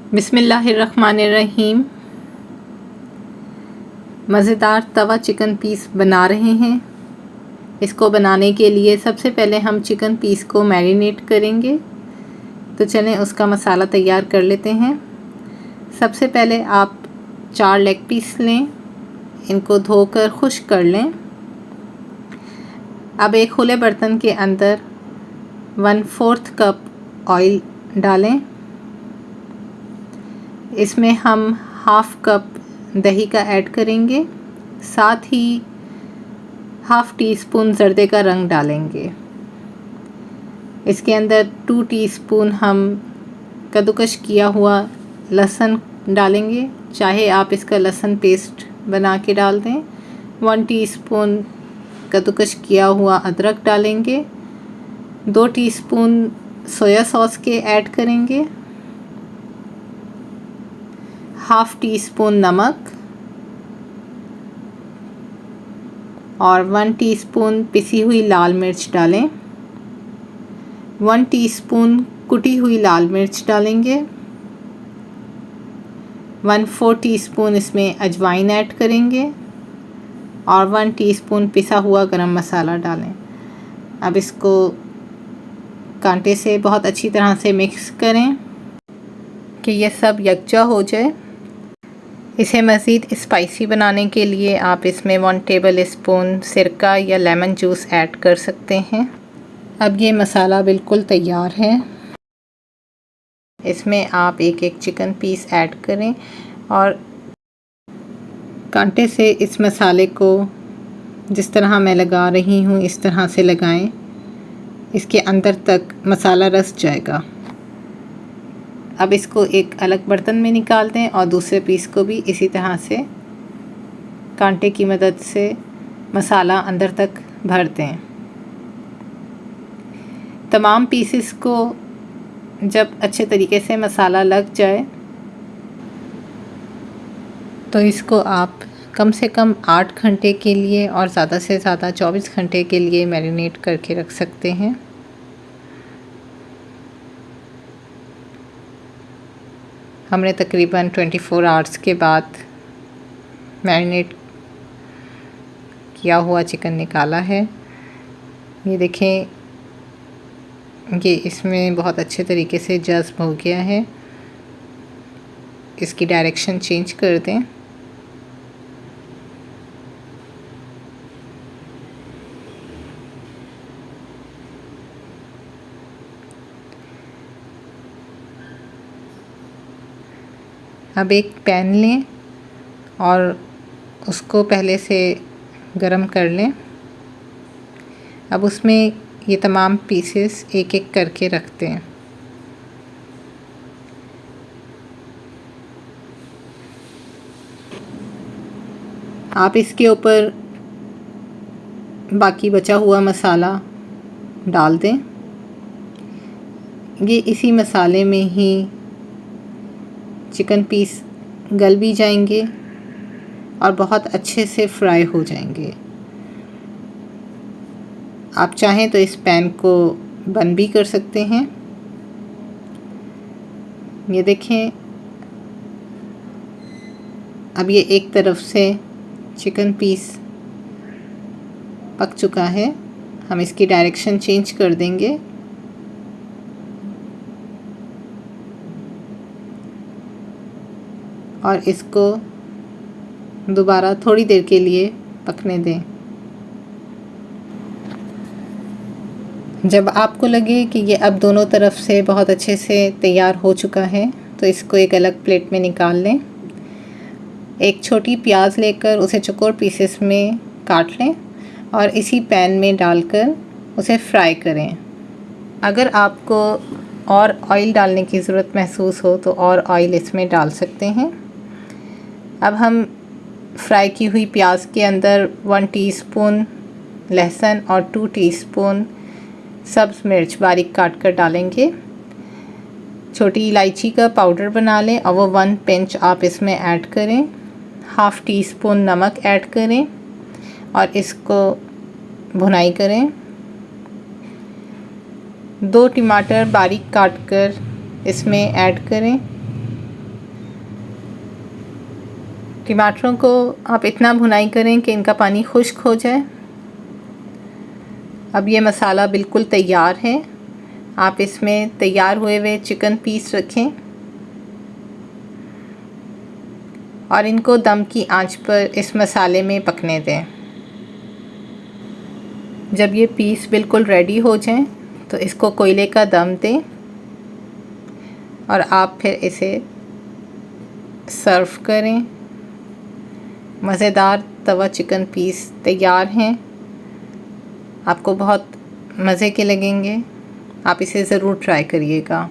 बिस्मिल्लाहिर्रहमानिर्रहीम। मज़ेदार तवा chicken piece बना रहे हैं। इसको बनाने के लिए सबसे पहले हम चिकन पीस को मैरिनेट करेंगे। तो चलें उसका मसाला तैयार कर लेते हैं। सबसे पहले आप 4 लेग पीस लें, इनको धोकर खुश्क कर लें। अब एक खुले बर्तन के अंदर 1/4 कप ऑयल डालें। इसमें हम 1/2 कप दही का ऐड करेंगे, साथ ही 1/2 टीस्पून ज़र्दे का रंग डालेंगे। इसके अंदर 2 टीस्पून हम कद्दूकश किया हुआ लहसुन डालेंगे, चाहे आप इसका लहसुन पेस्ट बना के डाल दें। 1 टीस्पून कद्दूकश किया हुआ अदरक डालेंगे। 2 टीस्पून सोया सॉस के ऐड करेंगे। 1/2 टीस्पून नमक और 1 टीस्पून पिसी हुई लाल मिर्च डालें। 1 टीस्पून कुटी हुई लाल मिर्च डालेंगे। 1/4 टीस्पून इसमें अजवाइन ऐड करेंगे और 1 टीस्पून पिसा हुआ गरम मसाला डालें। अब इसको कांटे से बहुत अच्छी तरह से मिक्स करें कि ये सब यकजा हो जाए। इसे मज़ीद स्पाइसी बनाने के लिए आप इसमें 1 टेबल स्पून सिरका या लेमन जूस ऐड कर सकते हैं। अब ये मसाला बिल्कुल तैयार है। इसमें आप एक चिकन पीस ऐड करें और कांटे से इस मसाले को जिस तरह मैं लगा रही हूँ इस तरह से लगाएं। इसके अंदर तक मसाला रस जाएगा। अब इसको एक अलग बर्तन में निकाल दें और दूसरे पीस को भी इसी तरह से कांटे की मदद से मसाला अंदर तक भर दें। तमाम पीसेस को जब अच्छे तरीके से मसाला लग जाए तो इसको आप कम से कम 8 घंटे के लिए और ज़्यादा से ज़्यादा 24 घंटे के लिए मैरिनेट करके रख सकते हैं। हमने तकरीबन 24 आवर्स के बाद मैरिनेट किया हुआ चिकन निकाला है। ये देखें, ये इसमें बहुत अच्छे तरीके से जज़्ब हो गया है। इसकी डायरेक्शन चेंज कर दें। अब एक पैन लें और उसको पहले से गरम कर लें। अब उसमें ये तमाम पीसेस एक करके रखते हैं। आप इसके ऊपर बाकी बचा हुआ मसाला डाल दें। ये इसी मसाले में ही चिकन पीस गल भी जाएंगे और बहुत अच्छे से फ्राई हो जाएंगे। आप चाहें तो इस पैन को बंद भी कर सकते हैं। ये देखें, अब ये एक तरफ से चिकन पीस पक चुका है। हम इसकी डायरेक्शन चेंज कर देंगे। और इसको दोबारा थोड़ी देर के लिए पकने दें। जब आपको लगे कि ये अब दोनों तरफ से बहुत अच्छे से तैयार हो चुका है तो इसको एक अलग प्लेट में निकाल लें। एक छोटी प्याज लेकर उसे चौकोर पीसेस में काट लें और इसी पैन में डालकर उसे फ्राई करें। अगर आपको और ऑयल डालने की ज़रूरत महसूस हो तो और ऑयल इसमें डाल सकते हैं। अब हम फ्राई की हुई प्याज के अंदर 1 टीस्पून लहसुन और 2 टीस्पून सब्ज़ मिर्च बारीक काट कर डालेंगे। छोटी इलायची का पाउडर बना लें और वो 1 पिंच आप इसमें ऐड करें। 1/2 टीस्पून नमक ऐड करें और इसको भुनाई करें। 2 टमाटर बारीक काट कर इसमें ऐड करें। टमाटरों को आप इतना भुनाई करें कि इनका पानी खुश्क हो जाए। अब ये मसाला बिल्कुल तैयार है। आप इसमें तैयार हुए हुए चिकन पीस रखें और इनको दम की आंच पर इस मसाले में पकने दें। जब ये पीस बिल्कुल रेडी हो जाएं तो इसको कोयले का दम दें और आप फिर इसे सर्व करें। मज़ेदार तवा चिकन पीस तैयार हैं। आपको बहुत मज़े के लगेंगे। आप इसे ज़रूर ट्राई करिएगा।